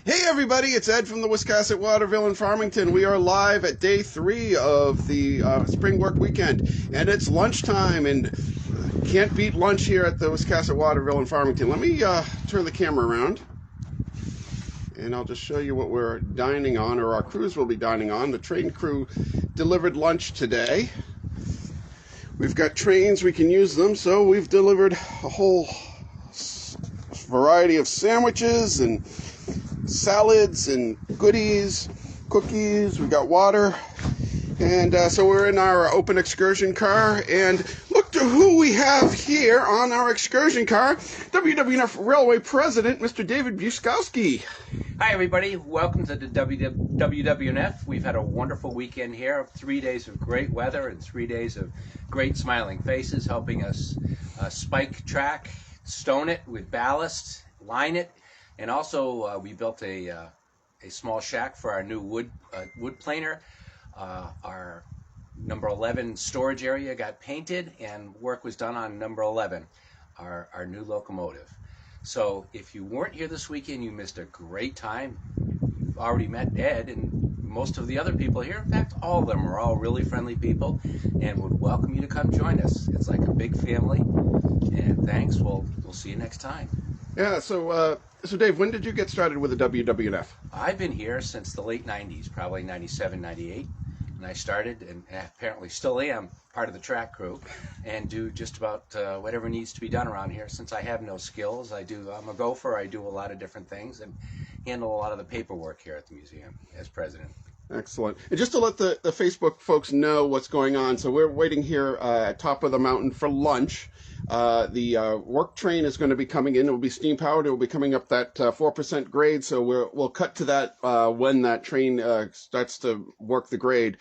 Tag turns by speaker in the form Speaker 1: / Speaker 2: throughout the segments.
Speaker 1: Hey everybody, it's Ed from the Wiscasset, Waterville, and Farmington. We are live at day 3 of the spring work weekend, and it's lunchtime, and can't beat lunch here at the Wiscasset, Waterville, and Farmington. Let me turn the camera around, and I'll just show you what we're dining on, or our crews will be dining on. The train crew delivered lunch today. We've got trains, we can use them, so we've delivered a whole variety of sandwiches and salads and goodies, cookies. We got water, and so we're in our open excursion car, and look to who we have here on our excursion car. WW&F Railway President, Mr. David Buskowski.
Speaker 2: Hi everybody, welcome to the WW&F. We've had a wonderful weekend here, 3 days of great weather and 3 days of great smiling faces, helping us spike track, stone it with ballast, line it, and also we built a small shack for our new wood planer. Our number 11 storage area got painted, and work was done on number 11, our new locomotive. So if you weren't here this weekend, you missed a great time. You've already met Ed and most of the other people here. In fact, all of them are all really friendly people and would welcome you to come join us. It's like a big family, and thanks. We'll see you next time.
Speaker 1: Yeah, so Dave, when did you get started with the WW&F?
Speaker 2: I've been here since the late 90s, probably 97, 98. And I started, and apparently still am, part of the track crew, and do just about whatever needs to be done around here. Since I have no skills, I'm a gopher, I do a lot of different things, and handle a lot of the paperwork here at the museum as president. Excellent.
Speaker 1: And just to let the Facebook folks know what's going on, so we're waiting here at top of the mountain for lunch. The work train is going to be coming in. It will be steam powered. It will be coming up that 4% grade. So we'll cut to that when that train starts to work the grade.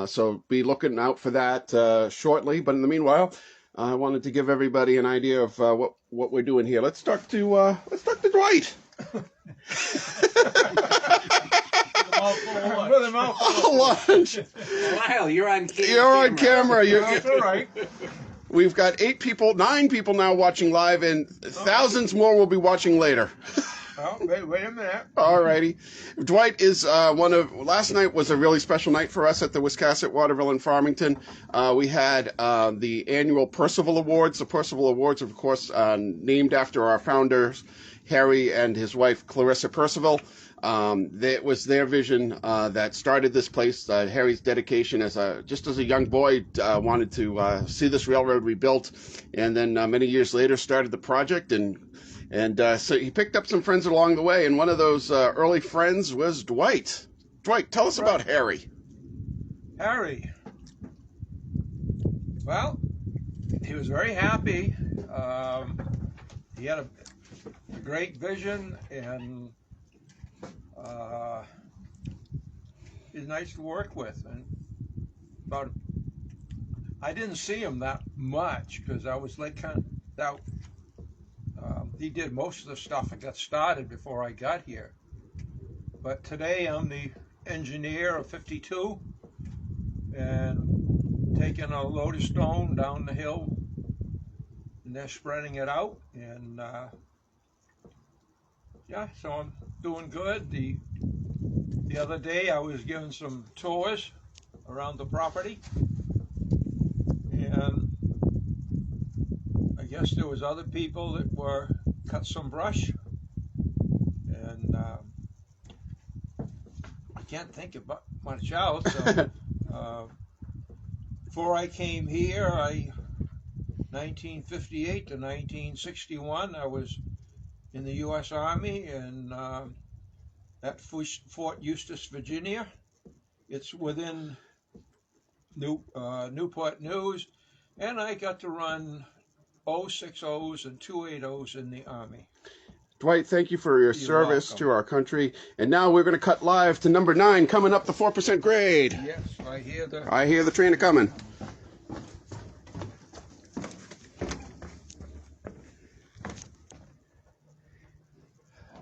Speaker 1: So be looking out for that shortly. But in the meanwhile, I wanted to give everybody an idea of what we're doing here. Let's talk to Dwight. Lunch.
Speaker 2: Lyle, you're on camera.
Speaker 1: You're on camera.
Speaker 3: That's all right.
Speaker 1: We've got 9 people now watching live, and thousands more will be watching later.
Speaker 3: Oh, wait a minute.
Speaker 1: All righty. Dwight is last night was a really special night for us at the Wiscasset, Waterville, and Farmington. We had the annual Percival Awards. The Percival Awards, of course, named after our founders, Harry and his wife, Clarissa Percival. It was their vision that started this place. Harry's dedication as a young boy wanted to see this railroad rebuilt, and then many years later started the project, and so he picked up some friends along the way, and one of those early friends was Dwight. Dwight, tell us about Harry.
Speaker 3: Harry. Well, he was very happy. He had a great vision, and he's nice to work with. And I didn't see him that much because I was like kind of out. He did most of the stuff that got started before I got here. But today I'm the engineer of 52 and taking a load of stone down the hill, and they're spreading it out. And yeah, so I'm doing good. The other day I was giving some tours around the property, and I guess there was other people that were cut some brush, and I can't think about much else. So, before I came here, 1958 to 1961, I was in the U.S. Army and at Fort Eustis, Virginia. It's within Newport News, and I got to run 060s and 280s in the Army.
Speaker 1: Dwight, thank you for your service to our country. And now we're going to cut live to number 9, coming up the 4% grade.
Speaker 3: Yes, I
Speaker 1: hear the train coming.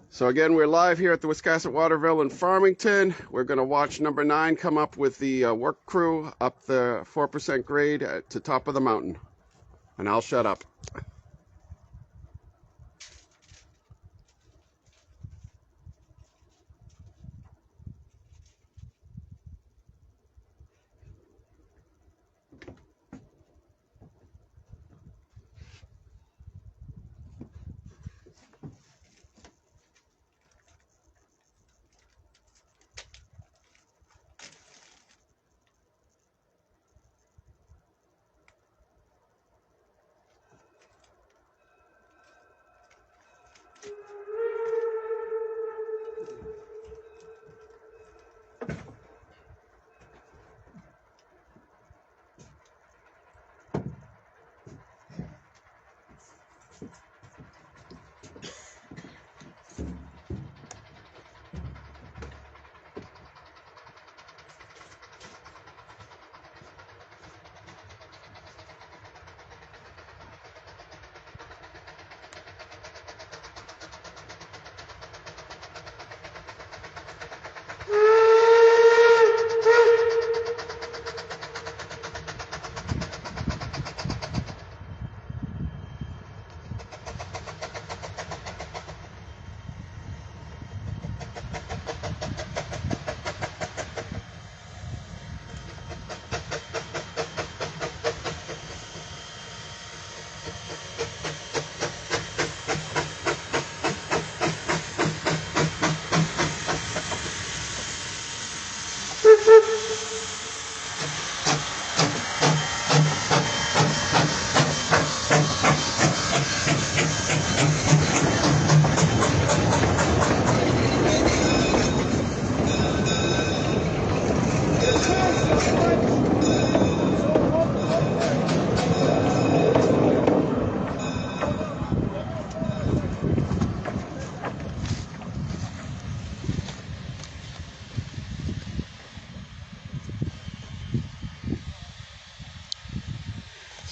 Speaker 1: So again, we're live here at the Wiscasset, Waterville, and Farmington. We're going to watch number 9 come up with the work crew up the 4% grade to top of the mountain. And I'll shut up.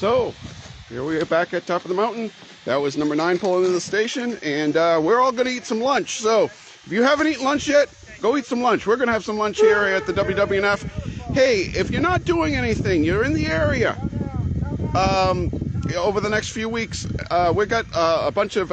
Speaker 1: So, here we are back at top of the mountain. That was number 9 pulling into the station, and we're all going to eat some lunch. So, if you haven't eaten lunch yet, go eat some lunch. We're going to have some lunch here at the WW&F. Hey, if you're not doing anything, you're in the area, over the next few weeks, we got a bunch of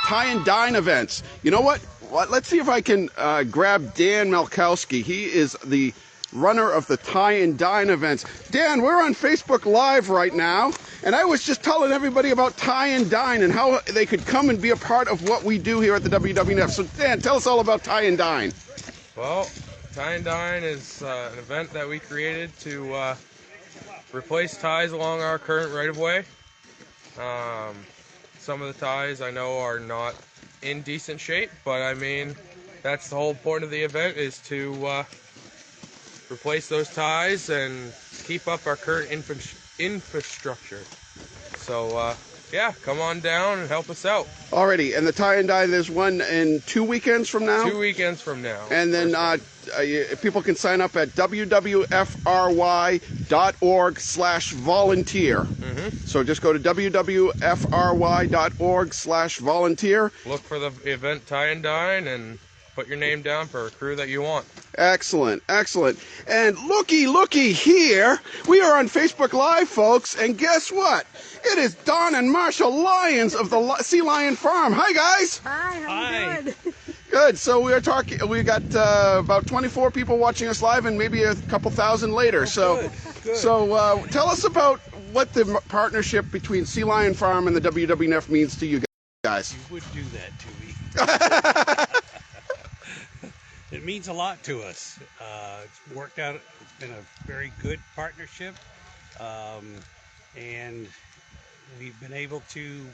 Speaker 1: tie and dine events. You know what? Let's see if I can grab Dan Malkowski. He is the runner of the tie and dine events. Dan, we're on Facebook Live right now, and I was just telling everybody about tie and dine and how they could come and be a part of what we do here at the WW&F. So Dan, tell us all about tie and dine.
Speaker 4: Well, tie and dine is an event that we created to replace ties along our current right-of-way. Some of the ties I know are not in decent shape, but I mean, that's the whole point of the event, is to replace those ties and keep up our current infrastructure. So yeah, come on down and help us out. Alrighty, and the tie and dine, there's one in 2 weekends from now? 2 weekends from now. And then people can sign up at wwfry.org/volunteer. So just go to wwfry.org/volunteer. Look for the event tie and dine and put your name down for a crew that you want. Excellent, excellent. And looky here. We are on Facebook Live, folks, and guess what? It is Don and Marsha Lyons of the Sea Lion Farm. Hi, guys.
Speaker 5: Hi, how you doing?
Speaker 1: Good. So we got about 24 people watching us live, and maybe a couple thousand later. Good. So tell us about what the partnership between Sea Lion Farm and the WW&F means to you guys.
Speaker 6: You would do that to me. It means a lot to us. It's worked out. It's been a very good partnership, and we've been able to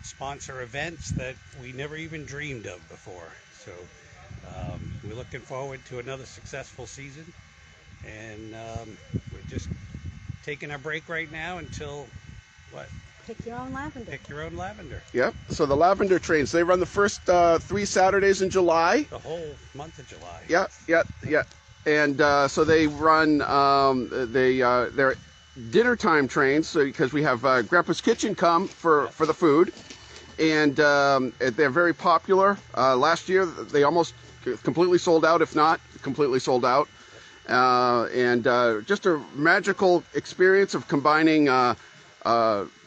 Speaker 6: sponsor events that we never even dreamed of before. So we're looking forward to another successful season, and we're just taking a break right now until what?
Speaker 5: Pick your own lavender.
Speaker 6: Pick your own lavender. Yep.
Speaker 1: So the lavender trains, they run the first 3 Saturdays in July.
Speaker 6: The whole month of July.
Speaker 1: Yeah. And so they run their dinner time trains, so because we have Grandpa's Kitchen come for the food, and they're very popular. Last year they almost completely sold out, if not completely sold out, and just a magical experience of combining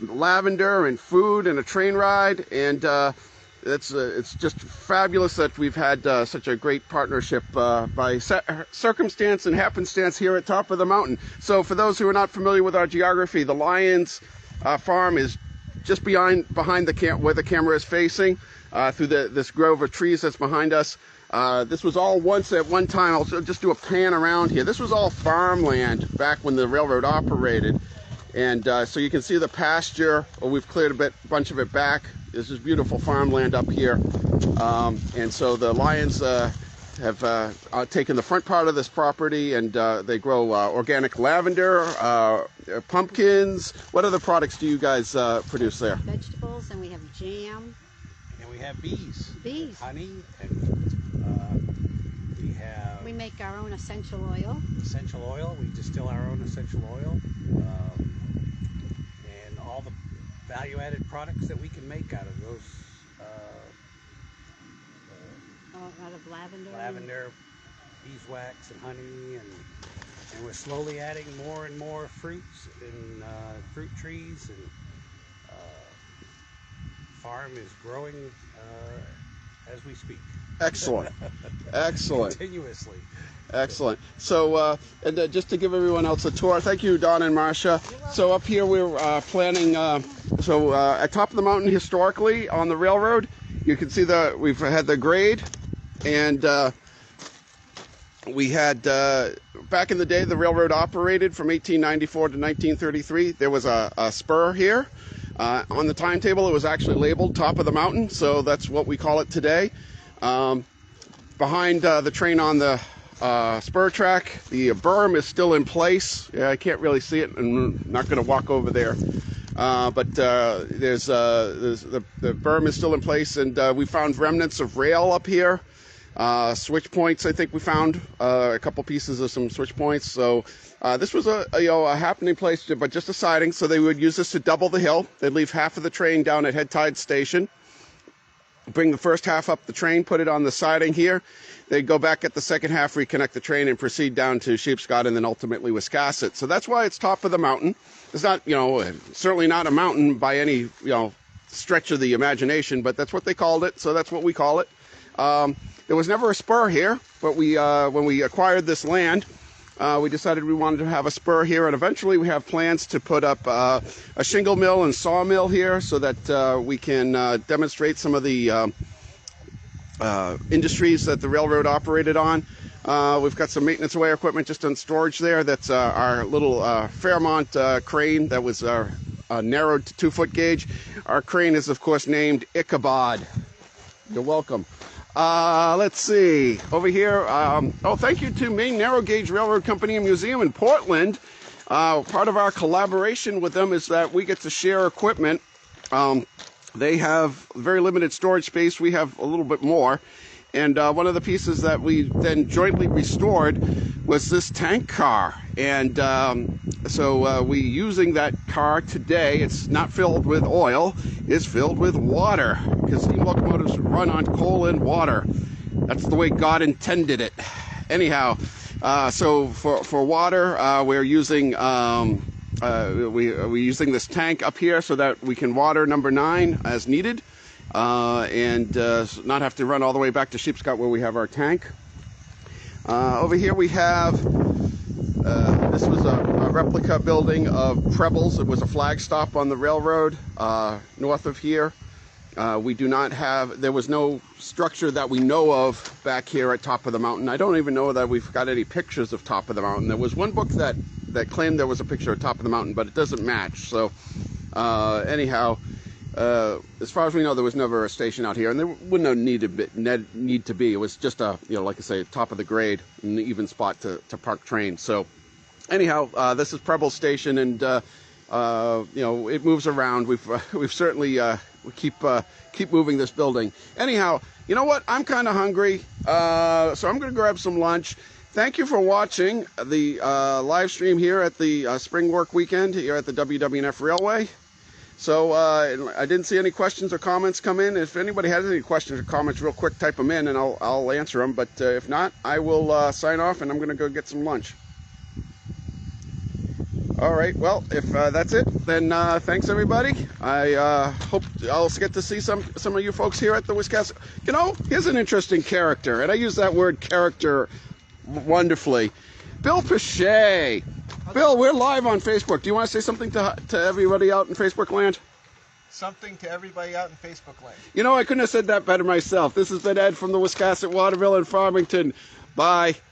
Speaker 1: lavender and food and a train ride, and it's just fabulous that we've had such a great partnership by circumstance and happenstance here at top of the mountain. So for those who are not familiar with our geography, the Lions farm is just behind where the camera is facing, through this grove of trees that's behind us. This was all once at one time. I'll just do a pan around here. This was all farmland back when the railroad operated. And so you can see the pasture. We've cleared a bunch of it back. This is beautiful farmland up here. And so the Lions have taken the front part of this property, and they grow organic lavender, pumpkins. What other products do you guys produce there?
Speaker 5: Vegetables, and we have jam.
Speaker 6: And we have bees.
Speaker 5: Bees.
Speaker 6: Honey, and we
Speaker 5: make our own essential oil.
Speaker 6: Essential oil. We distill our own essential oil. And all the value-added products that we can make out of those.
Speaker 5: Out of
Speaker 6: lavender, beeswax, and honey, and we're slowly adding more and more fruits and fruit trees, and farm is growing as we speak.
Speaker 1: Excellent. Excellent.
Speaker 6: Continuously.
Speaker 1: Excellent. So, and just to give everyone else a tour, thank you, Don and Marsha. So up here we're planning, at top of the mountain historically on the railroad, you can see we've had the grade, and we had, back in the day, the railroad operated from 1894 to 1933. There was a spur here. On the timetable, it was actually labeled top of the mountain, so that's what we call it today. Behind the train on the spur track, the berm is still in place. Yeah, I can't really see it, and I'm not going to walk over there. But there's the berm is still in place, and we found remnants of rail up here. switch points. I think we found a couple pieces of some switch points. So this was a happening place, but just a siding. So they would use this to double the hill. They'd leave half of the train down at Head Tide Station, bring the first half up the train, put it on the siding here. They'd go back at the second half, reconnect the train, and proceed down to Sheepscot and then ultimately Wiscasset. So that's why it's top of the mountain. It's not, certainly not a mountain by any, stretch of the imagination, but that's what they called it. So that's what we call it. There was never a spur here, but when we acquired this land, we decided we wanted to have a spur here, and eventually we have plans to put up a shingle mill and sawmill here so that we can demonstrate some of the industries that the railroad operated on. We've got some maintenance away equipment just on storage there. That's our little Fairmont crane that was narrowed to 2-foot gauge. Our crane is, of course, named Ichabod. You're welcome. Let's see. Over here, thank you to Maine Narrow Gauge Railroad Company and Museum in Portland. Part of our collaboration with them is that we get to share equipment. They have very limited storage space. We have a little bit more. And one of the pieces that we then jointly restored was this tank car. And so we using that car today. It's not filled with oil. It's filled with water, because steam locomotives run on coal and water. That's the way God intended it. Anyhow, so for water, we're using we're using this tank up here so that we can water number 9 as needed, and not have to run all the way back to Sheepscot where we have our tank. Over here we have, this was a replica building of Preble's. It was a flag stop on the railroad north of here. We do not have, there was no structure that we know of back here at Top of the Mountain. I don't even know that we've got any pictures of Top of the Mountain. There was one book that claimed there was a picture of Top of the Mountain, but it doesn't match. So anyhow, as far as we know, there was never a station out here, and there wouldn't have need to be. It was just a, like I say, top of the grade, an even spot to park trains. So anyhow, this is Preble Station, and it moves around. We've certainly we keep moving this building. Anyhow, you know what? I'm kind of hungry, so I'm going to grab some lunch. Thank you for watching the live stream here at the Spring Work Weekend here at the WW&F Railway. So I didn't see any questions or comments come in. If anybody has any questions or comments, real quick, type them in and I'll answer them. But if not, I will sign off, and I'm going to go get some lunch. All right, well, if that's it, then thanks, everybody. I hope I'll get to see some of you folks here at the Wiscasset. Here's an interesting character, and I use that word character wonderfully. Bill Pichet. Bill, we're live on Facebook. Do you want to say something to everybody out in Facebook land?
Speaker 7: Something to everybody out in Facebook land.
Speaker 1: I couldn't have said that better myself. This has been Ed from the Wiscasset, Waterville, and Farmington. Bye.